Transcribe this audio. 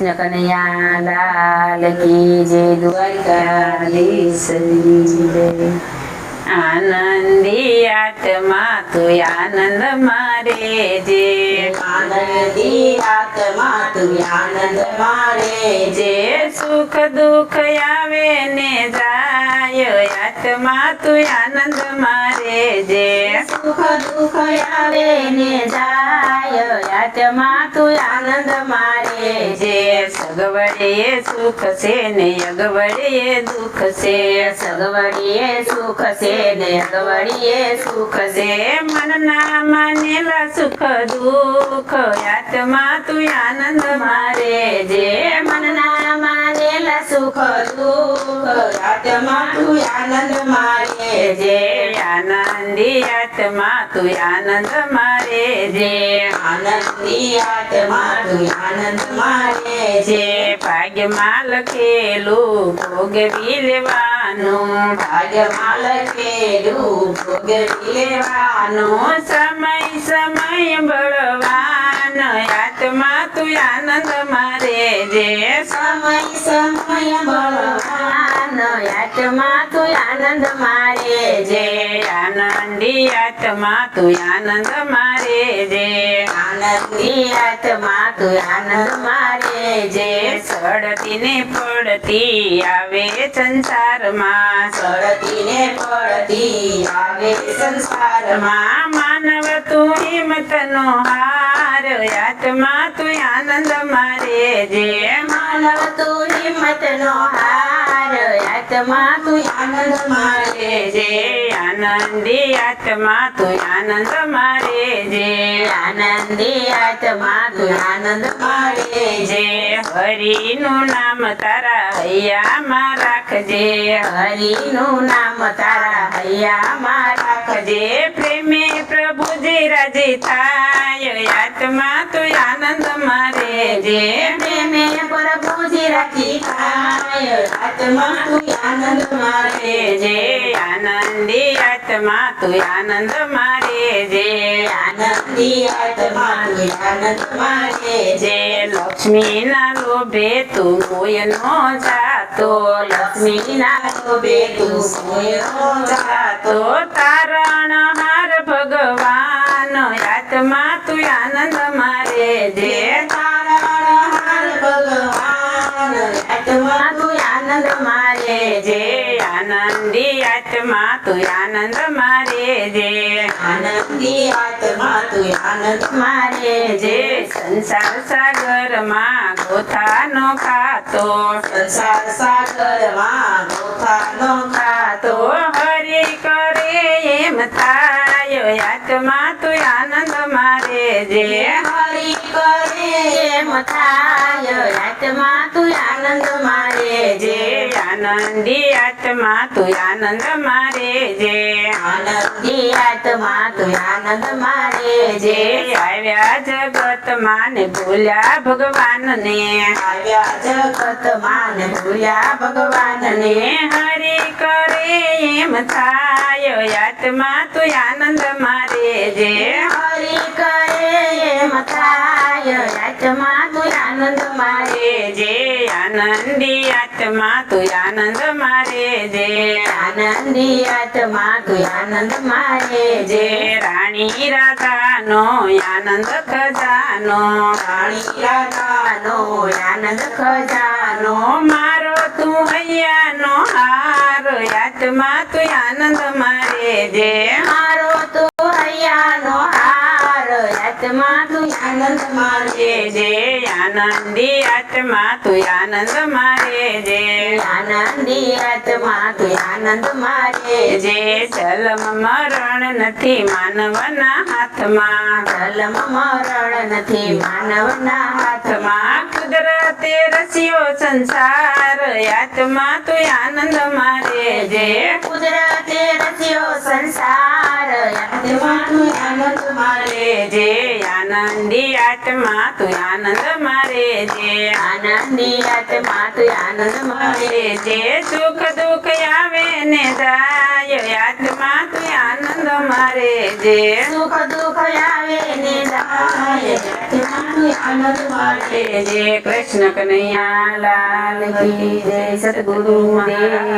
કૃષ્ણ કનૈયા લાલ કી જય, દ્વારકાધીશ કી જય। આનંદી આત્મા તું આનંદ મારે જે, આનંદી આત્મા તું આનંદ મારે જે સુખ દુઃખ આવે ને જાય, આત્મા તું આનંદ મારે જે, સુખ દુઃખ આવે ને જાય, આત્મા તું આનંદ મારે જે સગવડીએ સુખ છે ને અગવડીએ દુઃખ છે, સગવડીએ સુખ છે ને અગવડીએ સુખ છે, મનના માનેલા સુખ દુઃખ, આત્મા તું આનંદ મારે જે, મનના માનેલા સુખ દુઃખ, આત્મા તું આનંદ મારે જે આનંદી આત્મા તું આનંદ મારે જે, આનંદી આત્મા તું આનંદ મારે જે ભાગ્યમાં લખેલું ભોગવી લેવાનું, ભાગ્યમાં લખેલું ભોગવી લેવાનું, સમય સમય બળવાન, આત્મા તું આનંદ મારે જે, સમય સમય બળવાન, આત્મા તું આનંદ મારે જે આનંદી આત્મા તું આનંદ મારે જે, આનંદી આત્મા તું આનંદ મારે જે સડતી ને પડતી આવે સંસારમાં, સડતી ને પડતી આવે સંસારમાં, માનવ તું હિંમતનો હાર, આત્મા તું આનંદ મારે જે, માનવ તું હિંમતનો હાર, આત્મા તું આનંદ મારે જે આનંદી આત્મા તું આનંદ મારે જે, આનંદી આત્મા તું આનંદ મારે જે હરિનું નામ તારા હૈયામાં રાખજે, હરિનું નામ તારા હૈયામાં રાખજે, જે પ્રેમે પ્રભુજી રાજી થાય, આત્મા તું આનંદ મારે જે, પ્રેમે પ્રભુજી રાજી થાય, આત્મા તું આનંદ મારે જે આનંદી આત્મા તું આનંદ મારે જે, આનંદી આત્મા તું આનંદ મારે જે લક્ષ્મીના લોભે તું મોયનો જાતો, લક્ષ્મીના લોભે તું મોયનો જાતો, તારણ હાર ભગવાન, આત્મા તું આનંદ મારે જે, તારણ હાર ભગવાન, આત્મા તું આનંદ મારે જે આનંદી આત્મા તું આનંદ મારે જે, આનંદી આત્મા તું આનંદ મારે જે સંસાર સાગરમાં ગોથાનો ખાતો, સંસાર સાગરમાં ગોથાનો તો હરિ કરે એમ થાય, આત્મા તું આનંદ મારે જે, હરિ કરે એમ થાય, આત્મા તું આનંદ મારે જે આનંદી આત્મા તું આનંદ મારે જે, આનંદી આત્મા તું આનંદ મારે જે આવ્યા જગતમાં ને ભૂલ્યા ભગવાનને, આવ્યા જગતમાં ને ભૂલ્યા ભગવાનને, હરિ કરે એમ થાય, આત્મા તું આનંદ મારે જે, હરિ કરે એમ થાય, આત્મા તું આનંદ મારે જે આનંદી આત્મા તું આનંદ મારે જે, આનંદી આત્મા તું આનંદ મારે જે રાણી રાધાનો આનંદ ખજાનો, રાણી રાધાનો આનંદ ખજાનો, મારો તું હૈયાનો હાર, આત્મા તું આનંદ મારે જે, મારો તું હૈયાનો હાર, આત્મા તું આનંદ મારે જે આનંદી આત્મા તું આનંદ મારે જે, આનંદી આત્મા તું આનંદ મારે જે જન્મ મરણ નથી માનવના હાથમાં, જન્મ મરણ નથી માનવના હાથમાં, કુદરતે રચ્યો સંસાર, આત્મા તું આનંદ મારે જે, કુદરતે રચ્યો સંસાર, આત્મા તું આનંદ મારે જે આનંદ આનંદી આત્મા તું આનંદ મારે જે આનંદી આત્મા તું આનંદ મારે જે સુખ દુઃખ આવે ને જાય આત્મા તું આનંદ મારે જે સુખ દુઃખ આવે ને જાય આત્મા તું આનંદ મારે જે કૃષ્ણ કનૈયા લાલ કી જય સતગુરુ મહારાજ